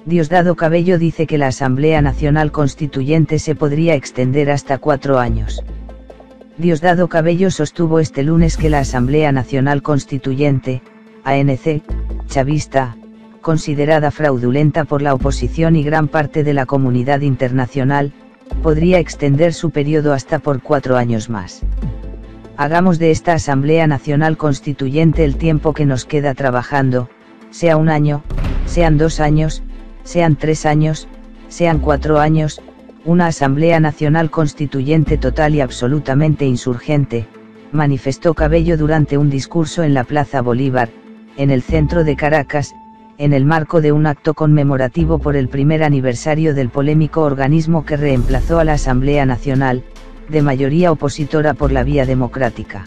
Diosdado Cabello dice que la Asamblea Nacional Constituyente se podría extender hasta 4 años. Diosdado Cabello sostuvo este lunes que la Asamblea Nacional Constituyente, ANC, chavista, considerada fraudulenta por la oposición y gran parte de la comunidad internacional, podría extender su periodo hasta por 4 años más. Hagamos de esta Asamblea Nacional Constituyente el tiempo que nos queda trabajando, sea 1 año, sean 2 años, sean 3 años, sean 4 años, una Asamblea Nacional Constituyente total y absolutamente insurgente, manifestó Cabello durante un discurso en la Plaza Bolívar, en el centro de Caracas, en el marco de un acto conmemorativo por el primer aniversario del polémico organismo que reemplazó a la Asamblea Nacional, de mayoría opositora por la vía democrática.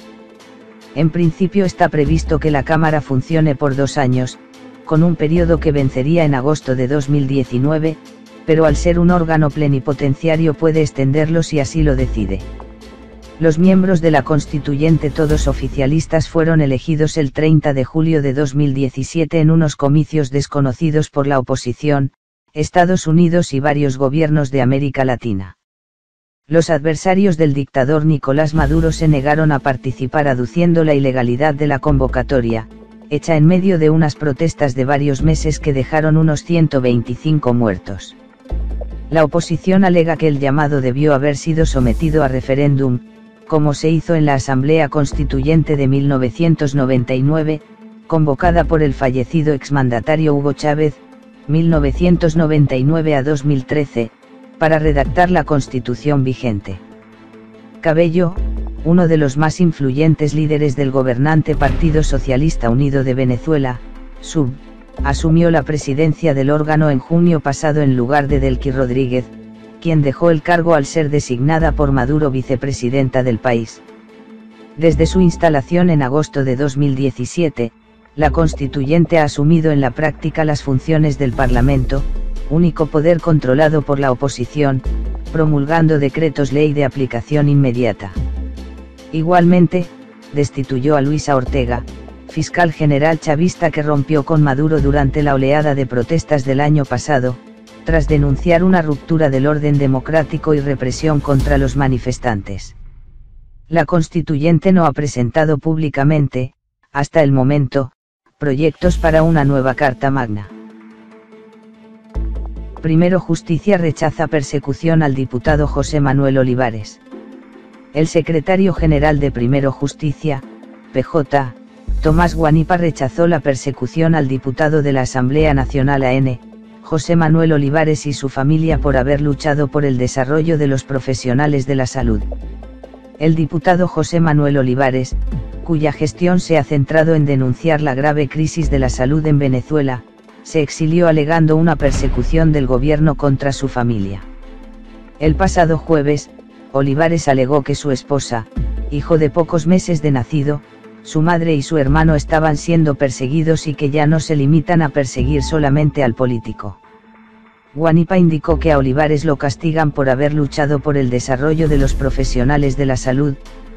En principio está previsto que la Cámara funcione por 2 años, con un periodo que vencería en agosto de 2019, pero al ser un órgano plenipotenciario puede extenderlo si así lo decide. Los miembros de la Constituyente, todos oficialistas, fueron elegidos el 30 de julio de 2017 en unos comicios desconocidos por la oposición, Estados Unidos y varios gobiernos de América Latina. Los adversarios del dictador Nicolás Maduro se negaron a participar aduciendo la ilegalidad de la convocatoria, hecha en medio de unas protestas de varios meses que dejaron unos 125 muertos. La oposición alega que el llamado debió haber sido sometido a referéndum, como se hizo en la Asamblea Constituyente de 1999, convocada por el fallecido exmandatario Hugo Chávez, 1999 a 2013, para redactar la Constitución vigente. Cabello, uno de los más influyentes líderes del gobernante Partido Socialista Unido de Venezuela, SUV, asumió la presidencia del órgano en junio pasado en lugar de Delcy Rodríguez, quien dejó el cargo al ser designada por Maduro vicepresidenta del país. Desde su instalación en agosto de 2017, la Constituyente ha asumido en la práctica las funciones del Parlamento, único poder controlado por la oposición, promulgando decretos ley de aplicación inmediata. Igualmente, destituyó a Luisa Ortega, fiscal general chavista que rompió con Maduro durante la oleada de protestas del año pasado, tras denunciar una ruptura del orden democrático y represión contra los manifestantes. La Constituyente no ha presentado públicamente, hasta el momento, proyectos para una nueva Carta Magna. Primero Justicia rechaza persecución al diputado José Manuel Olivares. El secretario general de Primero Justicia, PJ, Tomás Guanipa, rechazó la persecución al diputado de la Asamblea Nacional ANC, José Manuel Olivares, y su familia por haber luchado por el desarrollo de los profesionales de la salud. El diputado José Manuel Olivares, cuya gestión se ha centrado en denunciar la grave crisis de la salud en Venezuela, se exilió alegando una persecución del gobierno contra su familia. El pasado jueves, Olivares alegó que su esposa, hijo de pocos meses de nacido, su madre y su hermano estaban siendo perseguidos y que ya no se limitan a perseguir solamente al político. Guanipa indicó que a Olivares lo castigan por haber luchado por el desarrollo de los profesionales de la salud,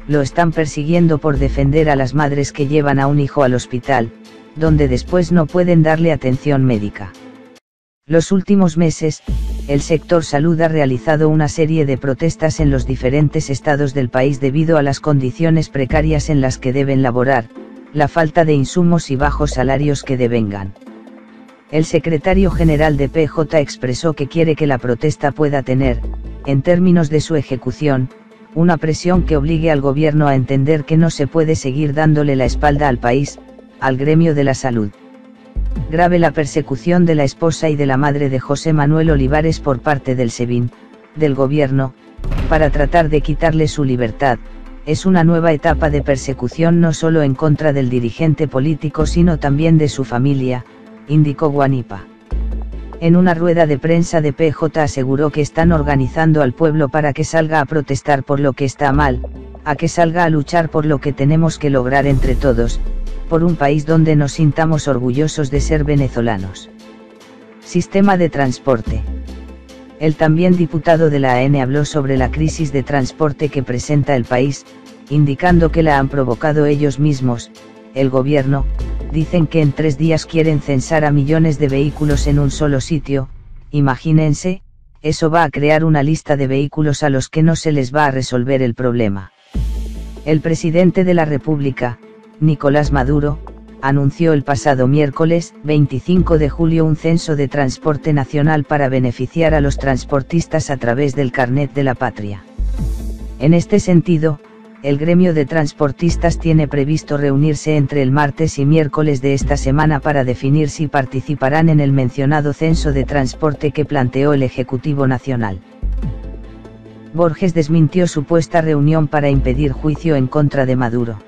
lo están persiguiendo por defender a las madres que llevan a un hijo al hospital, donde después no pueden darle atención médica. Los últimos meses, el sector salud ha realizado una serie de protestas en los diferentes estados del país debido a las condiciones precarias en las que deben laborar, la falta de insumos y bajos salarios que devengan. El secretario general de PJ expresó que quiere que la protesta pueda tener, en términos de su ejecución, una presión que obligue al gobierno a entender que no se puede seguir dándole la espalda al país, al gremio de la salud. Grave la persecución de la esposa y de la madre de José Manuel Olivares por parte del SEBIN, del gobierno, para tratar de quitarle su libertad. Es una nueva etapa de persecución no solo en contra del dirigente político sino también de su familia, indicó Guanipa. En una rueda de prensa de PJ aseguró que están organizando al pueblo para que salga a protestar por lo que está mal, a que salga a luchar por lo que tenemos que lograr entre todos, por un país donde nos sintamos orgullosos de ser venezolanos. Sistema de transporte. El también diputado de la ANC habló sobre la crisis de transporte que presenta el país, indicando que la han provocado ellos mismos, el gobierno, dicen que en 3 días quieren censar a millones de vehículos en un solo sitio. Imagínense, eso va a crear una lista de vehículos a los que no se les va a resolver el problema. El presidente de la República, Nicolás Maduro, anunció el pasado miércoles, 25 de julio, un censo de transporte nacional para beneficiar a los transportistas a través del Carnet de la Patria. En este sentido, el gremio de transportistas tiene previsto reunirse entre el martes y miércoles de esta semana para definir si participarán en el mencionado censo de transporte que planteó el Ejecutivo Nacional. Borges desmintió supuesta reunión para impedir juicio en contra de Maduro.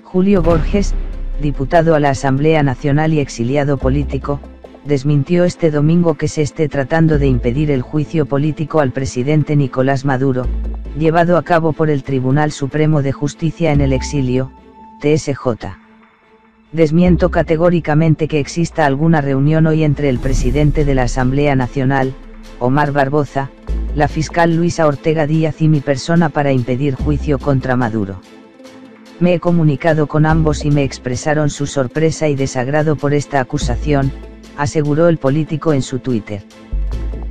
Julio Borges, diputado a la Asamblea Nacional y exiliado político, desmintió este domingo que se esté tratando de impedir el juicio político al presidente Nicolás Maduro, llevado a cabo por el Tribunal Supremo de Justicia en el exilio, TSJ. Desmiento categóricamente que exista alguna reunión hoy entre el presidente de la Asamblea Nacional, Omar Barboza, la fiscal Luisa Ortega Díaz y mi persona para impedir juicio contra Maduro. Me he comunicado con ambos y me expresaron su sorpresa y desagrado por esta acusación, aseguró el político en su Twitter.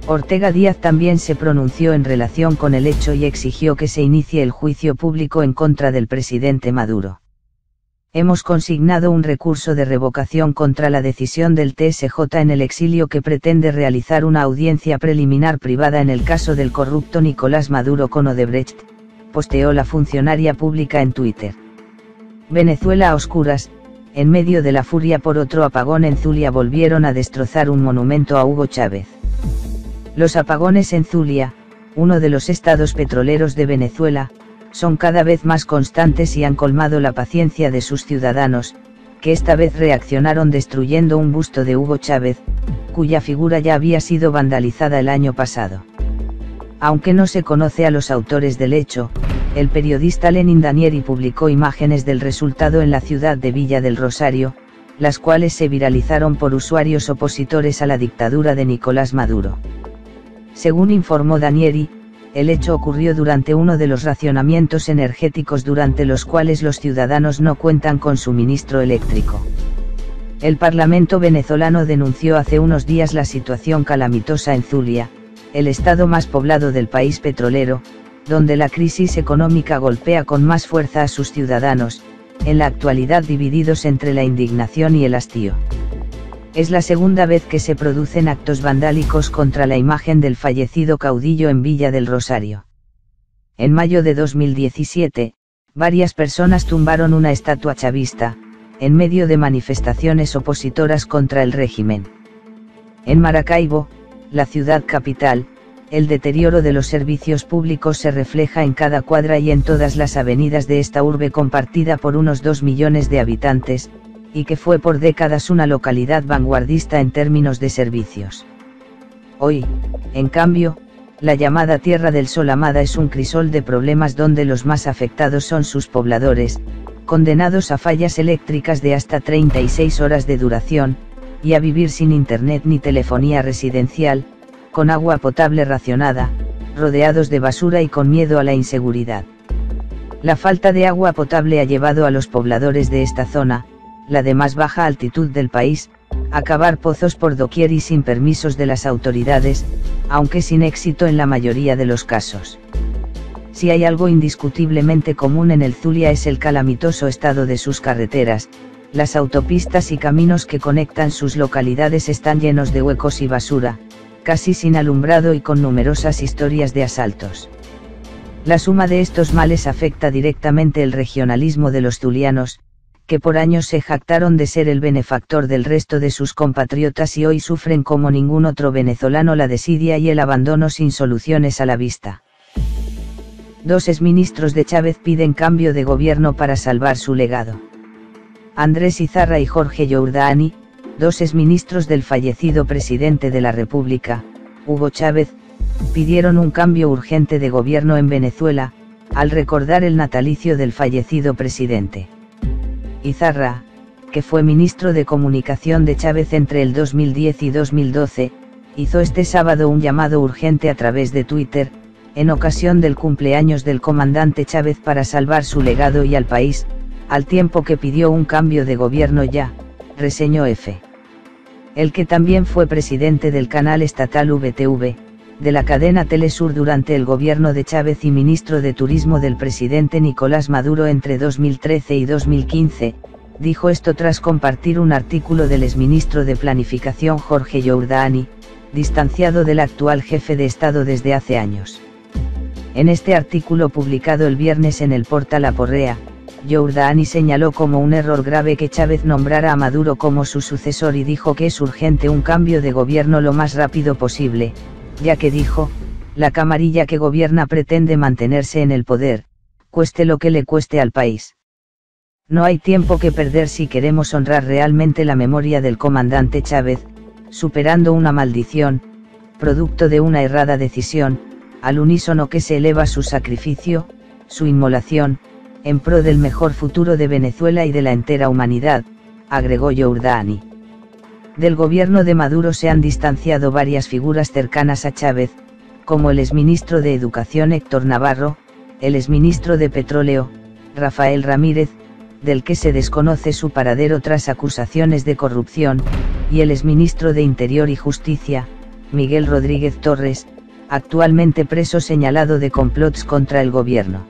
Ortega Díaz también se pronunció en relación con el hecho y exigió que se inicie el juicio público en contra del presidente Maduro. Hemos consignado un recurso de revocación contra la decisión del TSJ en el exilio que pretende realizar una audiencia preliminar privada en el caso del corrupto Nicolás Maduro con Odebrecht, posteó la funcionaria pública en Twitter. Venezuela a oscuras, en medio de la furia por otro apagón en Zulia volvieron a destrozar un monumento a Hugo Chávez. Los apagones en Zulia, uno de los estados petroleros de Venezuela, son cada vez más constantes y han colmado la paciencia de sus ciudadanos, que esta vez reaccionaron destruyendo un busto de Hugo Chávez, cuya figura ya había sido vandalizada el año pasado. Aunque no se conoce a los autores del hecho, el periodista Lenin Danieri publicó imágenes del resultado en la ciudad de Villa del Rosario, las cuales se viralizaron por usuarios opositores a la dictadura de Nicolás Maduro. Según informó Danieri, el hecho ocurrió durante uno de los racionamientos energéticos durante los cuales los ciudadanos no cuentan con suministro eléctrico. El Parlamento venezolano denunció hace unos días la situación calamitosa en Zulia, el estado más poblado del país petrolero, donde la crisis económica golpea con más fuerza a sus ciudadanos, en la actualidad divididos entre la indignación y el hastío. Es la segunda vez que se producen actos vandálicos contra la imagen del fallecido caudillo en Villa del Rosario. En mayo de 2017, varias personas tumbaron una estatua chavista, en medio de manifestaciones opositoras contra el régimen. En Maracaibo, la ciudad capital, el deterioro de los servicios públicos se refleja en cada cuadra y en todas las avenidas de esta urbe compartida por unos 2 millones de habitantes, y que fue por décadas una localidad vanguardista en términos de servicios. Hoy, en cambio, la llamada Tierra del Sol amada es un crisol de problemas donde los más afectados son sus pobladores, condenados a fallas eléctricas de hasta 36 horas de duración, y a vivir sin internet ni telefonía residencial, con agua potable racionada, rodeados de basura y con miedo a la inseguridad. La falta de agua potable ha llevado a los pobladores de esta zona, la de más baja altitud del país, a cavar pozos por doquier y sin permisos de las autoridades, aunque sin éxito en la mayoría de los casos. Si hay algo indiscutiblemente común en el Zulia es el calamitoso estado de sus carreteras. Las autopistas y caminos que conectan sus localidades están llenos de huecos y basura, casi sin alumbrado y con numerosas historias de asaltos. La suma de estos males afecta directamente el regionalismo de los zulianos, que por años se jactaron de ser el benefactor del resto de sus compatriotas y hoy sufren como ningún otro venezolano la desidia y el abandono sin soluciones a la vista. 2 exministros de Chávez piden cambio de gobierno para salvar su legado. Andrés Izarra y Jorge Yourdani, 2 exministros del fallecido presidente de la República, Hugo Chávez, pidieron un cambio urgente de gobierno en Venezuela, al recordar el natalicio del fallecido presidente. Izarra, que fue ministro de Comunicación de Chávez entre el 2010 y 2012, hizo este sábado un llamado urgente a través de Twitter, en ocasión del cumpleaños del comandante Chávez para salvar su legado y al país, al tiempo que pidió un cambio de gobierno ya, reseñó F. El que también fue presidente del canal estatal VTV, de la cadena Telesur durante el gobierno de Chávez y ministro de Turismo del presidente Nicolás Maduro entre 2013 y 2015, dijo esto tras compartir un artículo del exministro de Planificación Jorge Yourdani, distanciado del actual jefe de Estado desde hace años. En este artículo publicado el viernes en el portal Aporrea, Yourdani señaló como un error grave que Chávez nombrara a Maduro como su sucesor y dijo que es urgente un cambio de gobierno lo más rápido posible, ya que dijo, la camarilla que gobierna pretende mantenerse en el poder, cueste lo que le cueste al país. No hay tiempo que perder si queremos honrar realmente la memoria del comandante Chávez, superando una maldición, producto de una errada decisión, al unísono que se eleva su sacrificio, su inmolación, en pro del mejor futuro de Venezuela y de la entera humanidad, agregó Yourdani. Del gobierno de Maduro se han distanciado varias figuras cercanas a Chávez, como el exministro de Educación Héctor Navarro, el exministro de Petróleo, Rafael Ramírez, del que se desconoce su paradero tras acusaciones de corrupción, y el exministro de Interior y Justicia, Miguel Rodríguez Torres, actualmente preso señalado de complots contra el gobierno.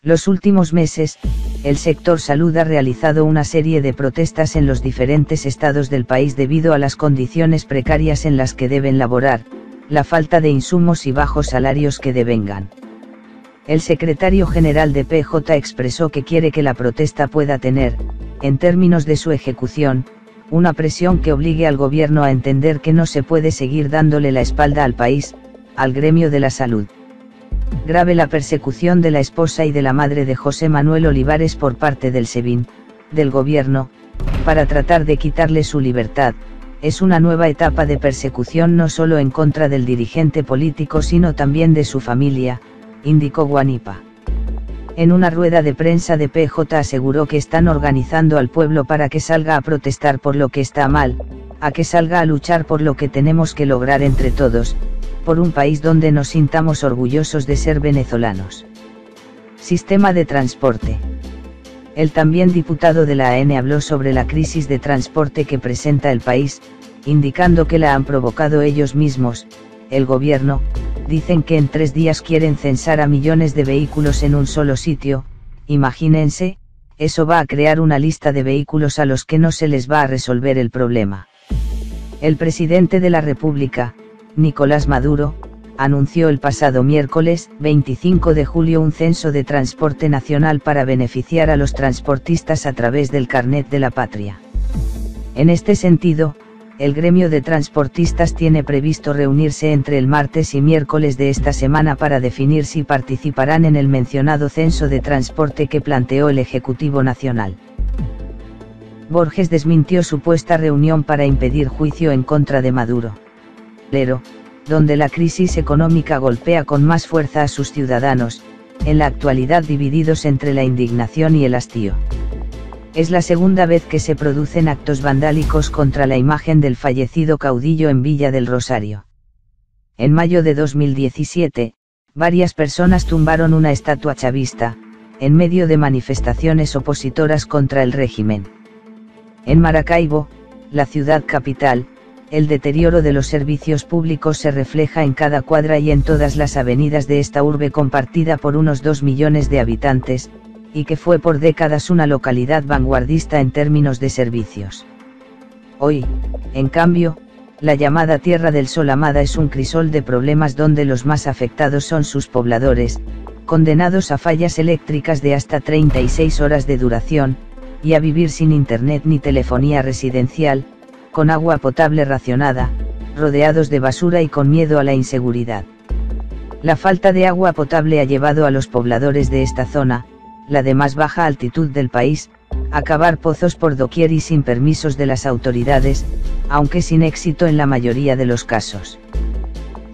Los últimos meses, el sector salud ha realizado una serie de protestas en los diferentes estados del país debido a las condiciones precarias en las que deben laborar, la falta de insumos y bajos salarios que devengan. El secretario general de PJ expresó que quiere que la protesta pueda tener, en términos de su ejecución, una presión que obligue al gobierno a entender que no se puede seguir dándole la espalda al país, al gremio de la salud. Grave la persecución de la esposa y de la madre de José Manuel Olivares por parte del SEBIN, del gobierno, para tratar de quitarle su libertad. Es una nueva etapa de persecución no solo en contra del dirigente político sino también de su familia, indicó Guanipa. En una rueda de prensa de PJ aseguró que están organizando al pueblo para que salga a protestar por lo que está mal, a que salga a luchar por lo que tenemos que lograr entre todos, por un país donde nos sintamos orgullosos de ser venezolanos. Sistema de transporte. El también diputado de la AN habló sobre la crisis de transporte que presenta el país, indicando que la han provocado ellos mismos, el gobierno. Dicen que en 3 días quieren censar a millones de vehículos en un solo sitio, imagínense, eso va a crear una lista de vehículos a los que no se les va a resolver el problema. El presidente de la República, Nicolás Maduro, anunció el pasado miércoles, 25 de julio un censo de transporte nacional para beneficiar a los transportistas a través del Carnet de la Patria. En este sentido, el gremio de transportistas tiene previsto reunirse entre el martes y miércoles de esta semana para definir si participarán en el mencionado censo de transporte que planteó el Ejecutivo Nacional. Borges desmintió supuesta reunión para impedir juicio en contra de Maduro. Donde la crisis económica golpea con más fuerza a sus ciudadanos, en la actualidad divididos entre la indignación y el hastío. Es la segunda vez que se producen actos vandálicos contra la imagen del fallecido caudillo en Villa del Rosario. En mayo de 2017, varias personas tumbaron una estatua chavista, en medio de manifestaciones opositoras contra el régimen. En Maracaibo, la ciudad capital, el deterioro de los servicios públicos se refleja en cada cuadra y en todas las avenidas de esta urbe compartida por unos 2 millones de habitantes, y que fue por décadas una localidad vanguardista en términos de servicios. Hoy, en cambio, la llamada Tierra del Sol amada es un crisol de problemas donde los más afectados son sus pobladores, condenados a fallas eléctricas de hasta 36 horas de duración, y a vivir sin internet ni telefonía residencial, con agua potable racionada, rodeados de basura y con miedo a la inseguridad. La falta de agua potable ha llevado a los pobladores de esta zona, la de más baja altitud del país, a cavar pozos por doquier y sin permisos de las autoridades, aunque sin éxito en la mayoría de los casos.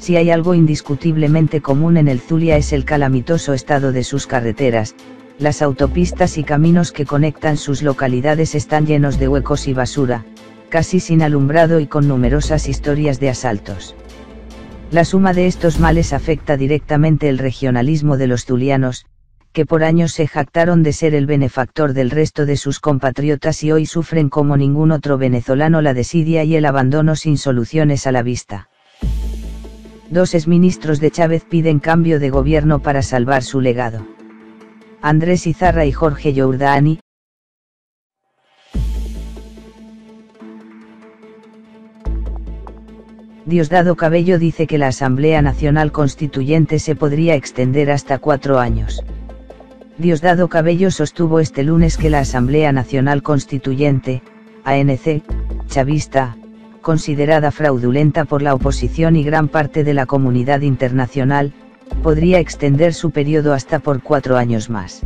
Si hay algo indiscutiblemente común en el Zulia es el calamitoso estado de sus carreteras. Las autopistas y caminos que conectan sus localidades están llenos de huecos y basura, casi sin alumbrado y con numerosas historias de asaltos. La suma de estos males afecta directamente el regionalismo de los zulianos, que por años se jactaron de ser el benefactor del resto de sus compatriotas y hoy sufren como ningún otro venezolano la desidia y el abandono sin soluciones a la vista. Dos exministros de Chávez piden cambio de gobierno para salvar su legado. Andrés Izarra y Jorge Yourdani. Diosdado Cabello dice que la Asamblea Nacional Constituyente se podría extender hasta 4 años. Diosdado Cabello sostuvo este lunes que la Asamblea Nacional Constituyente, ANC, chavista, considerada fraudulenta por la oposición y gran parte de la comunidad internacional, podría extender su periodo hasta por 4 años más.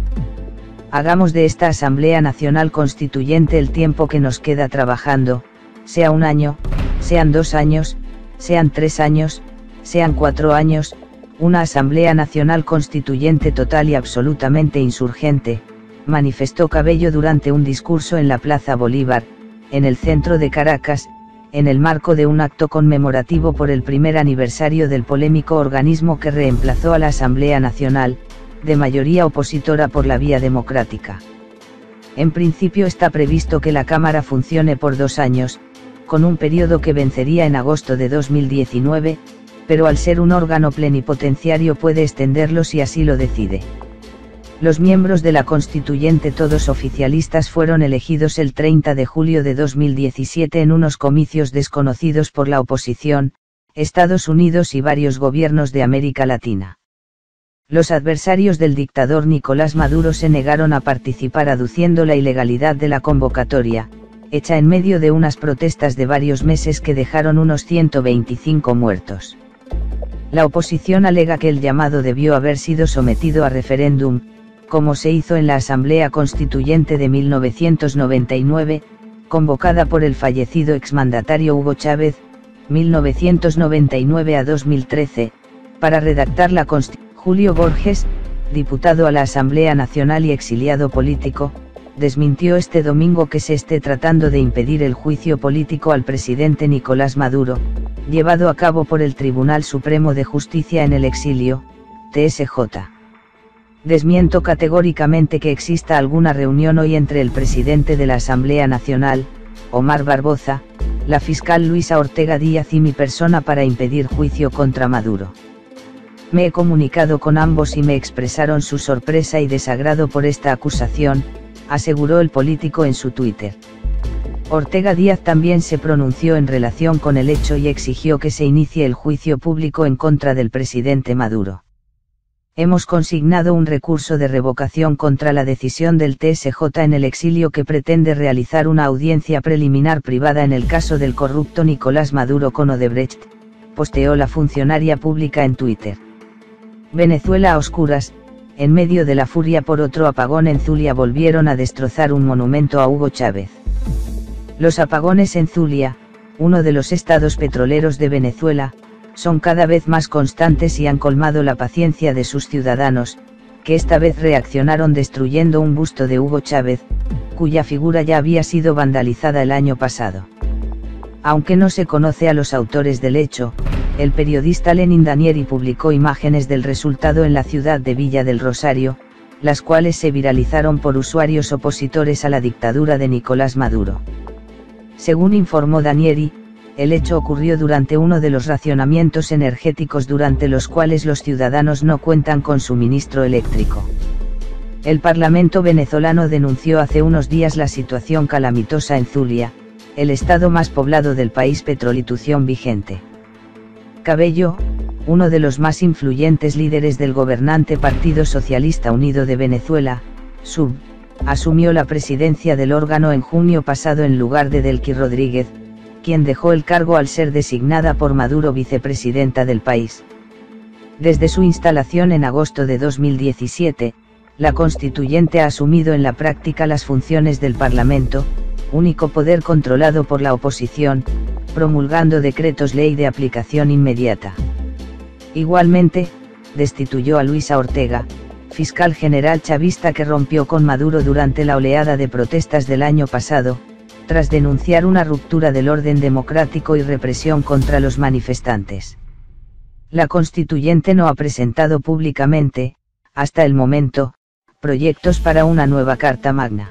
Hagamos de esta Asamblea Nacional Constituyente el tiempo que nos queda trabajando, sea 1 año, sean 2 años, sean 3 años, sean 4 años, una Asamblea Nacional Constituyente total y absolutamente insurgente, manifestó Cabello durante un discurso en la Plaza Bolívar, en el centro de Caracas, en el marco de un acto conmemorativo por el primer aniversario del polémico organismo que reemplazó a la Asamblea Nacional, de mayoría opositora por la vía democrática. En principio está previsto que la Cámara funcione por 2 años, con un periodo que vencería en agosto de 2019, pero al ser un órgano plenipotenciario puede extenderlo si así lo decide. Los miembros de la Constituyente, todos oficialistas, fueron elegidos el 30 de julio de 2017 en unos comicios desconocidos por la oposición, Estados Unidos y varios gobiernos de América Latina. Los adversarios del dictador Nicolás Maduro se negaron a participar aduciendo la ilegalidad de la convocatoria, hecha en medio de unas protestas de varios meses que dejaron unos 125 muertos. La oposición alega que el llamado debió haber sido sometido a referéndum, como se hizo en la Asamblea Constituyente de 1999, convocada por el fallecido exmandatario Hugo Chávez, 1999 a 2013, para redactar la Constitución. Julio Borges, diputado a la Asamblea Nacional y exiliado político, desmintió este domingo que se esté tratando de impedir el juicio político al presidente Nicolás Maduro, llevado a cabo por el Tribunal Supremo de Justicia en el exilio, TSJ. Desmiento categóricamente que exista alguna reunión hoy entre el presidente de la Asamblea Nacional, Omar Barboza, la fiscal Luisa Ortega Díaz y mi persona para impedir juicio contra Maduro. Me he comunicado con ambos y me expresaron su sorpresa y desagrado por esta acusación, aseguró el político en su Twitter. Ortega Díaz también se pronunció en relación con el hecho y exigió que se inicie el juicio público en contra del presidente Maduro. Hemos consignado un recurso de revocación contra la decisión del TSJ en el exilio que pretende realizar una audiencia preliminar privada en el caso del corrupto Nicolás Maduro con Odebrecht, posteó la funcionaria pública en Twitter. Venezuela a oscuras, en medio de la furia por otro apagón en Zulia volvieron a destrozar un monumento a Hugo Chávez. Los apagones en Zulia, uno de los estados petroleros de Venezuela, son cada vez más constantes y han colmado la paciencia de sus ciudadanos, que esta vez reaccionaron destruyendo un busto de Hugo Chávez, cuya figura ya había sido vandalizada el año pasado. Aunque no se conoce a los autores del hecho, el periodista Lenin Danieri publicó imágenes del resultado en la ciudad de Villa del Rosario, las cuales se viralizaron por usuarios opositores a la dictadura de Nicolás Maduro. Según informó Danieri, el hecho ocurrió durante uno de los racionamientos energéticos durante los cuales los ciudadanos no cuentan con suministro eléctrico. El Parlamento venezolano denunció hace unos días la situación calamitosa en Zulia, el estado más poblado del país petrolitución vigente. Cabello, uno de los más influyentes líderes del gobernante Partido Socialista Unido de Venezuela, SUV, asumió la presidencia del órgano en junio pasado en lugar de Delcy Rodríguez, quien dejó el cargo al ser designada por Maduro vicepresidenta del país. Desde su instalación en agosto de 2017, la Constituyente ha asumido en la práctica las funciones del Parlamento, único poder controlado por la oposición, promulgando decretos ley de aplicación inmediata. Igualmente, destituyó a Luisa Ortega, fiscal general chavista que rompió con Maduro durante la oleada de protestas del año pasado, tras denunciar una ruptura del orden democrático y represión contra los manifestantes. La constituyente no ha presentado públicamente, hasta el momento, proyectos para una nueva Carta Magna.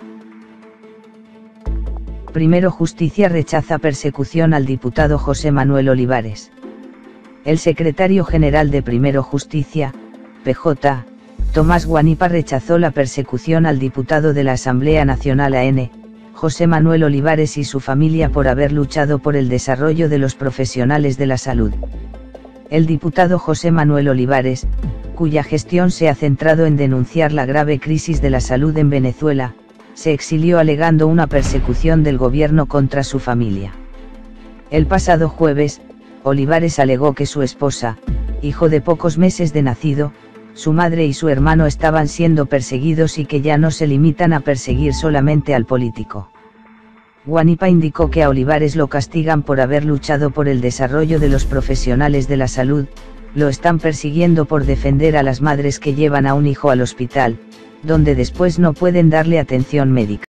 Primero Justicia rechaza persecución al diputado José Manuel Olivares. El secretario general de Primero Justicia, PJ, Tomás Guanipa rechazó la persecución al diputado de la Asamblea Nacional AN, José Manuel Olivares y su familia por haber luchado por el desarrollo de los profesionales de la salud. El diputado José Manuel Olivares, cuya gestión se ha centrado en denunciar la grave crisis de la salud en Venezuela, se exilió alegando una persecución del gobierno contra su familia. El pasado jueves, Olivares alegó que su esposa, hijo de pocos meses de nacido, su madre y su hermano estaban siendo perseguidos y que ya no se limitan a perseguir solamente al político. Guanipa indicó que a Olivares lo castigan por haber luchado por el desarrollo de los profesionales de la salud, lo están persiguiendo por defender a las madres que llevan a un hijo al hospital, donde después no pueden darle atención médica.